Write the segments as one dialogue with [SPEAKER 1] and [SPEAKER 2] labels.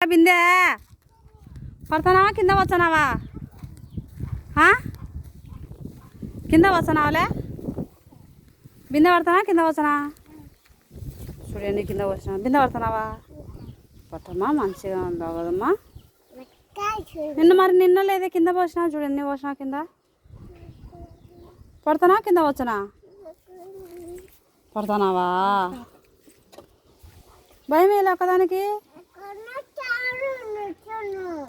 [SPEAKER 1] బిందె పడతానావా కింద వచ్చానావా కింద వచ్చానావులే బిందె పడతానా కింద వచ్చానా చూడండి కింద వచ్చినా బిందె పడతానావా పట్టమ్మా మంచిగా ఉందా కదమ్మా నిన్న మరి నిన్న లేదే కింద పోసినా చూడండి పోసినా కింద పడతానా కింద వచ్చానా పడతానావా భయం వేయలే ఒకదానికి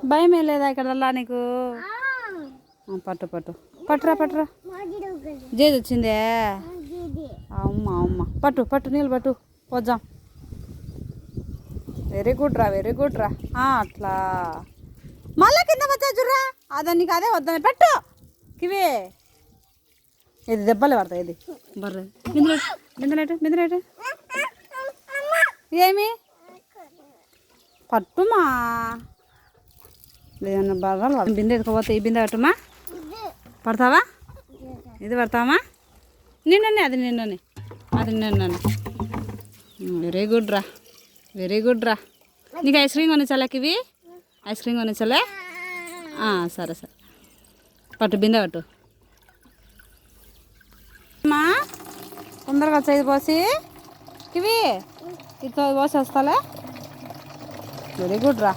[SPEAKER 1] భయం ఏం లేదా ఇక్కడ నీకు పట్టు పట్టు పట్టురా పట్టురా జేది వచ్చిందే అమ్మ అమ్మ పట్టు పట్టు నీళ్ళు పట్టు పోద్దాం వెరీ గుడ్ రా అట్లా మళ్ళా కింద వచ్చా చూడరా అదే నీకు అదే వద్దాం పెట్టు కివే ఇది దెబ్బలే పడతాయి ఇది బర్రె బిందెలేటు ఏమి పట్టుమా లేదన్నా బర్రాలు బిందె ఎత్తుకోపోతే ఈ బిందె పట్టుమా పడతావా ఇది పడతావా నిన్ననే అది నిన్ననే వెరీ గుడ్ రా నీకు ఐస్ క్రీమ్ కొనిచ్చలే ఇవి ఐస్ క్రీమ్ కొనిచ్చలే సరే పట్టు బిందె పట్టు అమ్మా తొందరగా వచ్చేది పోసి ఇవి ఇట్లా పోసి వస్తాలే వెరీ గుడ్ రా